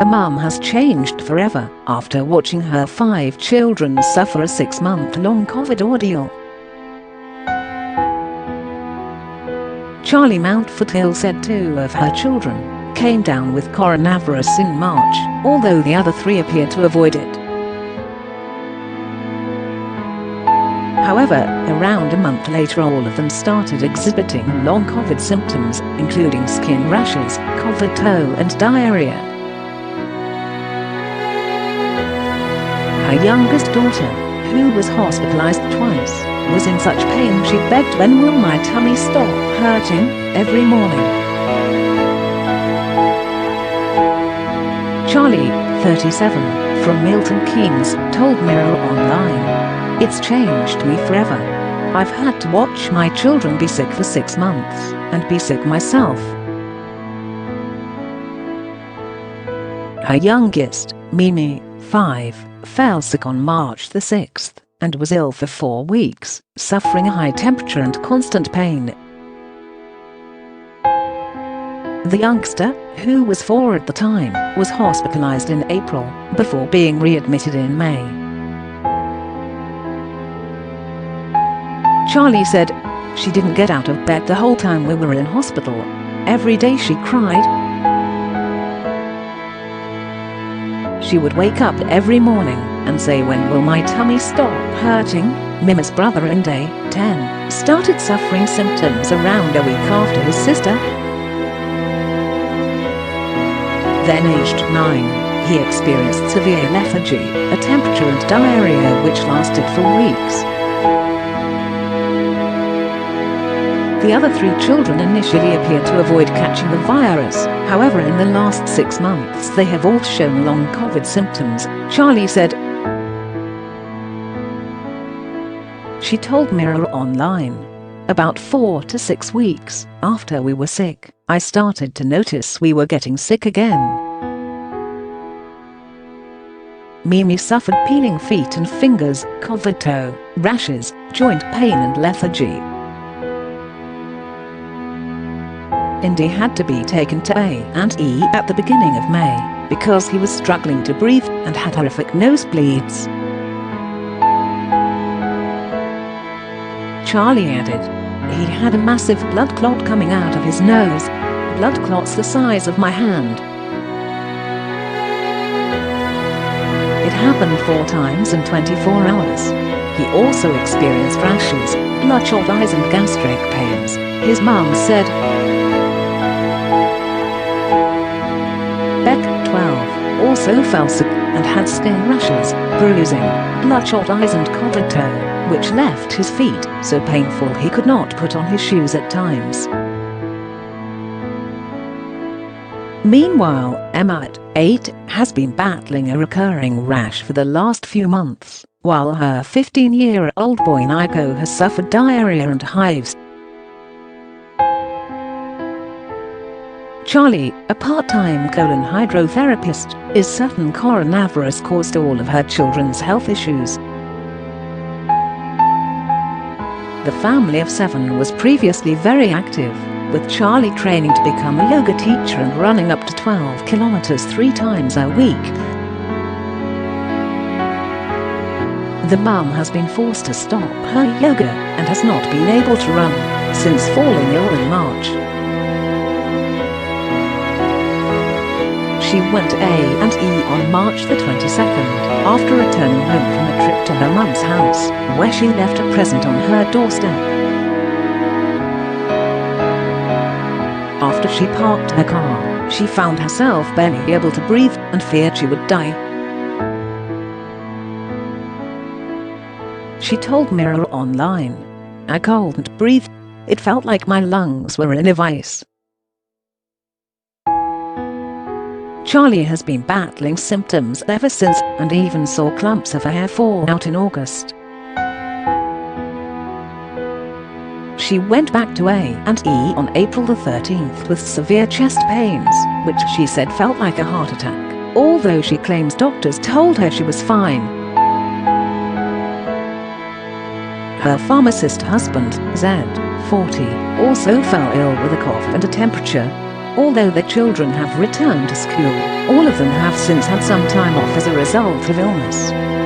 A mum has changed forever after watching her 5 children suffer a 6-month-long COVID ordeal. Charlie Mountford-Hill said 2 of her children came down with coronavirus in March, although the other 3 appeared to avoid it. However, around a month later all of them started exhibiting long COVID symptoms, including skin rashes, COVID toe and diarrhea. Her youngest daughter, who was hospitalised twice, was in such pain she begged, "When will my tummy stop hurting?" every morning. Charlie, 37, from Milton Keynes, told Mirror Online, "It's changed me forever. I've had to watch my children be sick for 6 months, and be sick myself." Her youngest, Mimi, 5, fell sick on March the 6th, and was ill for 4 weeks, suffering a high temperature and constant pain. The youngster, who was 4 at the time, was hospitalised in April, before being readmitted in May. Charlie said, "She didn't get out of bed the whole time we were in hospital. Every day she cried. She would wake up every morning and say, 'When will my tummy stop hurting?'" Mimi's brother Indy, 10, started suffering symptoms around a week after his sister. Then aged 9, he experienced severe lethargy, a temperature and diarrhea which lasted for weeks. The other 3 children initially appeared to avoid catching the virus, however in the last 6 months they have all shown long COVID symptoms, Charlie said. She told Mirror Online, "About 4 to 6 weeks after we were sick, I started to notice we were getting sick again." Mimi suffered peeling feet and fingers, COVID toe, rashes, joint pain and lethargy. Indy had to be taken to A&E at the beginning of May because he was struggling to breathe and had horrific nosebleeds. Charlie added, "He had a massive blood clot coming out of his nose, blood clots the size of my hand. It happened 4 times in 24 hours. He also experienced rashes, bloodshot eyes and gastric pains," his mum said. Beck, 12, also fell sick and had skin rashes, bruising, bloodshot eyes and COVID toe, which left his feet so painful he could not put on his shoes at times. Meanwhile, Emmett, 8, has been battling a recurring rash for the last few months, while her 15-year-old boy Nico has suffered diarrhea and hives. Charlie, a part-time hydrotherapist, is certain coronavirus caused all of her children's health issues. The family of 7 was previously very active, with Charlie training to become a yoga teacher and running up to 12 kilometers 3 times a week. The mum has been forced to stop her yoga and has not been able to run since falling ill in March. She went A&E on March the 22nd, after returning home from a trip to her mum's house, where she left a present on her doorstep. After she parked her car, she found herself barely able to breathe and feared she would die. She told Mirror Online, "I couldn't breathe. It felt like my lungs were in a vice." Charlie has been battling symptoms ever since and even saw clumps of hair fall out in August. She went back to A&E on April the 13th with severe chest pains, which she said felt like a heart attack, although she claims doctors told her she was fine. Her pharmacist husband, Zed, 40, also fell ill with a cough and a temperature. Although the children have returned to school, all of them have since had some time off as a result of illness.